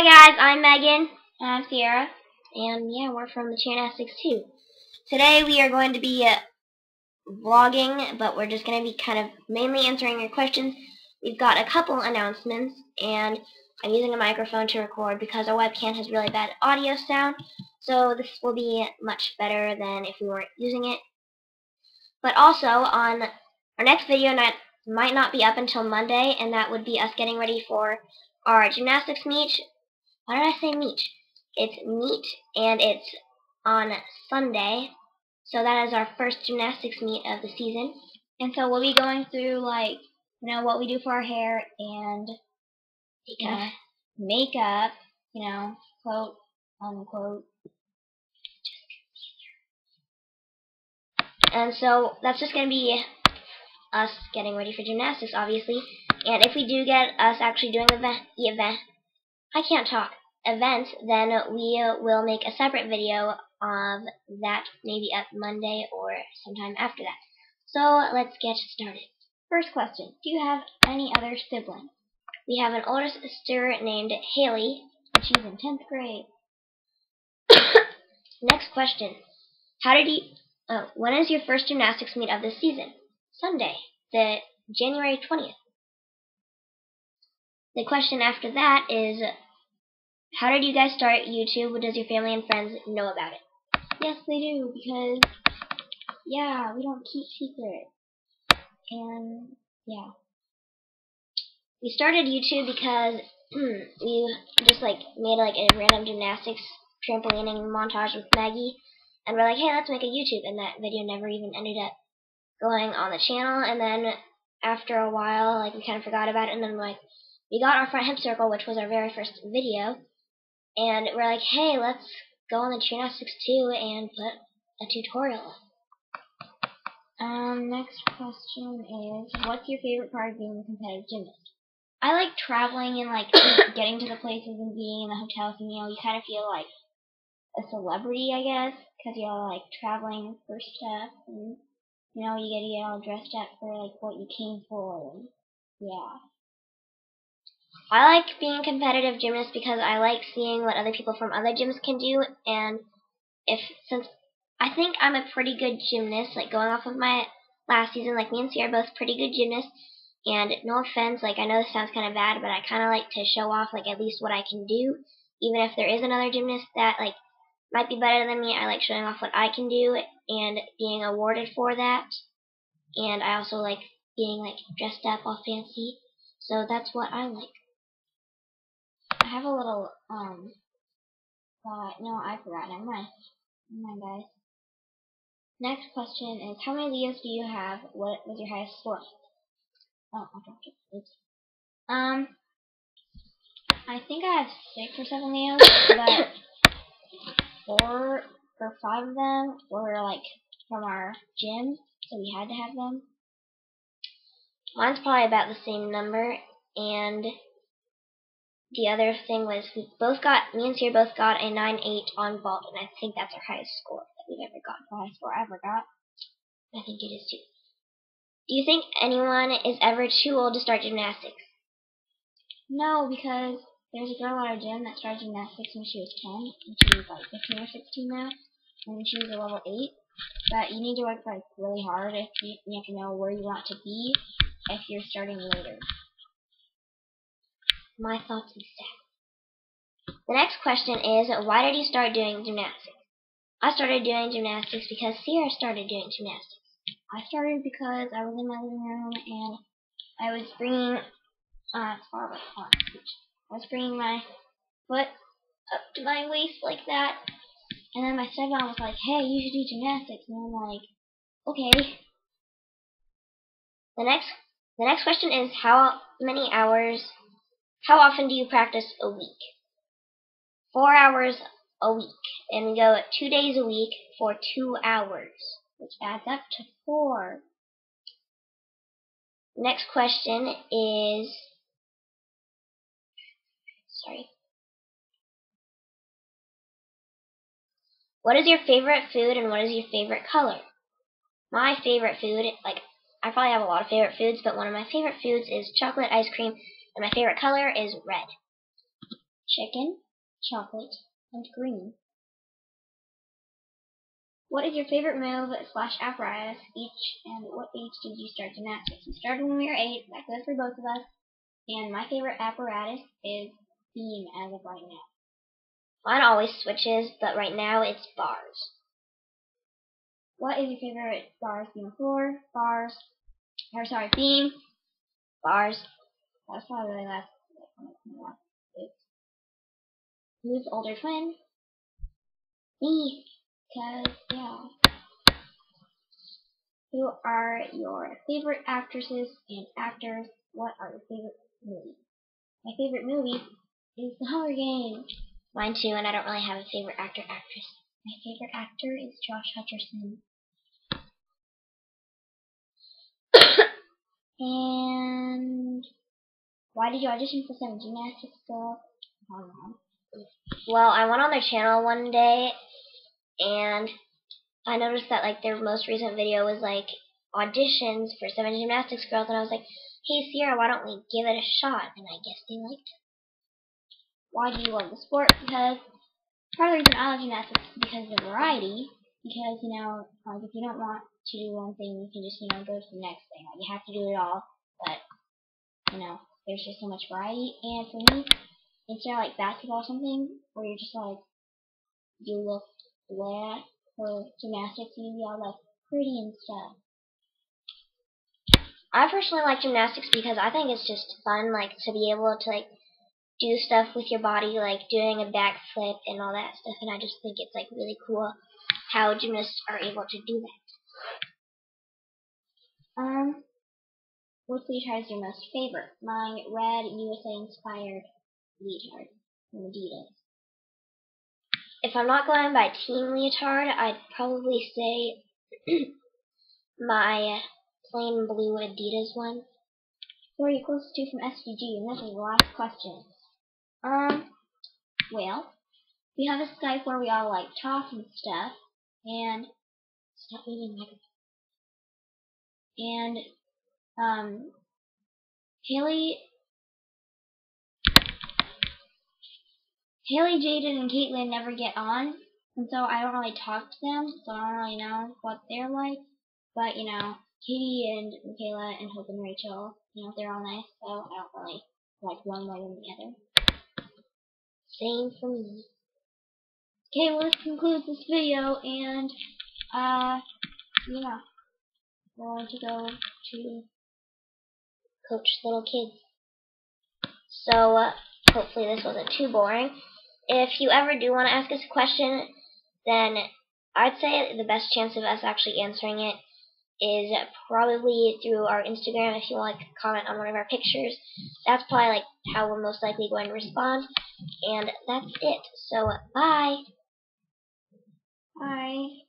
Hi guys, I'm Megan. And I'm Sierra. And yeah, we're from the Gymnastics too. Today we are going to be vlogging, but we're just going to be kind of mainly answering your questions. We've got a couple announcements, and I'm using a microphone to record because our webcam has really bad audio sound. So this will be much better than if we weren't using it. But also, on our next video might not be up until Monday, and that would be us getting ready for our gymnastics meet. Why did I say meet? It's meet, and it's on Sunday. So that is our first gymnastics meet of the season. And so we'll be going through, like, what we do for our hair and makeup, quote, unquote. And so that's just going to be us getting ready for gymnastics, obviously. And if we do get us actually doing events, then we will make a separate video of that, maybe up Monday or sometime after that. So let's get started. First question, do you have any other siblings? We have an older sister named Haley, and she's in 10th grade. Next question, when is your first gymnastics meet of the season? Sunday, the January 20th. The question after that is, how did you guys start YouTube? Does your family and friends know about it? Yes, they do, because, yeah, we don't keep secrets. And, yeah. We started YouTube because we just, made, a random gymnastics trampolining montage with Maggie. And we're like, hey, let's make a YouTube. And that video never even ended up going on the channel. And then, after a while, we kind of forgot about it. And then, we got our front hip circle, which was our very first video. And we're like, hey, let's go on the Gymnastics too and put a tutorial up. Next question is, what's your favorite part of being a competitive gymnast? I like traveling and, getting to the places and being in the hotels, and, you kind of feel like a celebrity, I guess, because you're, traveling for stuff, and, you get to get all dressed up for, what you came for, and, yeah. I like being a competitive gymnast because I like seeing what other people from other gyms can do, and since I think I'm a pretty good gymnast, going off of my last season, me and Sierra are both pretty good gymnasts, and no offense, I know this sounds kind of bad, but I kind of like to show off, at least what I can do, even if there is another gymnast that, might be better than me. I like showing off what I can do and being awarded for that, and I also like being, dressed up all fancy, so that's what I like. I have a little, thought. No, I forgot. Never mind. Never mind, guys. Next question is, how many Leos do you have? What was your highest score? Oh, okay. Oops. I think I have 6 or 7 Leos, but 4 or 5 of them were, from our gym, so we had to have them. Mine's probably about the same number, and the other thing was me and Sierra both got a 9.8 on vault, and I think that's our highest score that we've ever gotten. The highest score I ever got. I think it is too. Do you think anyone is ever too old to start gymnastics? No, because there's a girl at our gym that started gymnastics when she was 10, and she's 15 or 16 now, and she was a level 8. But you need to work really hard if you have to know where you want to be if you're starting later. My thoughts instead. The next question is, why did you start doing gymnastics? I started doing gymnastics because Sierra started doing gymnastics. I started because I was in my living room and I was bringing, I was bringing my foot up to my waist like that, and then my stepmom was like, hey, you should do gymnastics, and I'm like, okay. The next question is, how often do you practice a week? 4 hours a week, and we go 2 days a week for 2 hours, which adds up to 4. Next question is, what is your favorite food and what is your favorite color? My favorite food, I probably have a lot of favorite foods, but one of my favorite foods is chocolate ice cream, and my favorite color is red. chicken, chocolate, and green. What is your favorite move / apparatus and what age did you start gymnastics? We started when we were 8, that goes for both of us, and my favorite apparatus is beam as of right now. Mine always switches, but right now it's bars. What is your favorite bars, beam, or floor? Beam, bars. That's probably really last. Who's older twin? Me. Because, yeah. Who are your favorite actresses and actors? What are your favorite movies? My favorite movie is The Hunger Games. Mine too, and I don't really have a favorite actor, actress. My favorite actor is Josh Hutcherson. And why did you audition for some gymnastics stuff? I don't know. Well, I went on their channel one day, and I noticed that like their most recent video was like auditions for 7 gymnastics girls, and I was like, hey Sierra, why don't we give it a shot? And I guess they liked it. Why do you love the sport? Because part of the reason I love gymnastics is because of the variety. Because, you know, like if you don't want to do one thing, you can just, you know, go to the next thing. Like, you have to do it all, but, you know, there's just so much variety. And for me, instead of like basketball or something, where you're just like, you look flat, for gymnastics, you can be all like pretty and stuff. I personally like gymnastics because I think it's just fun, like to be able to like do stuff with your body, like doing a backflip and all that stuff, and I just think it's like really cool how gymnasts are able to do that. Which leotard is your most favorite? Mine, red USA inspired leotard from Adidas. If I'm not going by team leotard, I'd probably say my plain blue Adidas one. Who are you closest to from SVG? And this is the last question. Well, we have a Skype where we all like talk and stuff, and stop moving like. And Haley, Jaden, and Caitlin never get on, and so I don't really talk to them, so I don't really know what they're like. But you know, Katie and Michaela and Hope and Rachel, you know, they're all nice, so I don't really like one more than the other. Same for me. Okay, well this concludes this video, and yeah, we're going to go to coach little kids. So hopefully this wasn't too boring. If you ever do want to ask us a question, then I'd say the best chance of us actually answering it is probably through our Instagram. If you want to comment on one of our pictures, that's probably like how we're most likely going to respond. And that's it. So bye. Bye.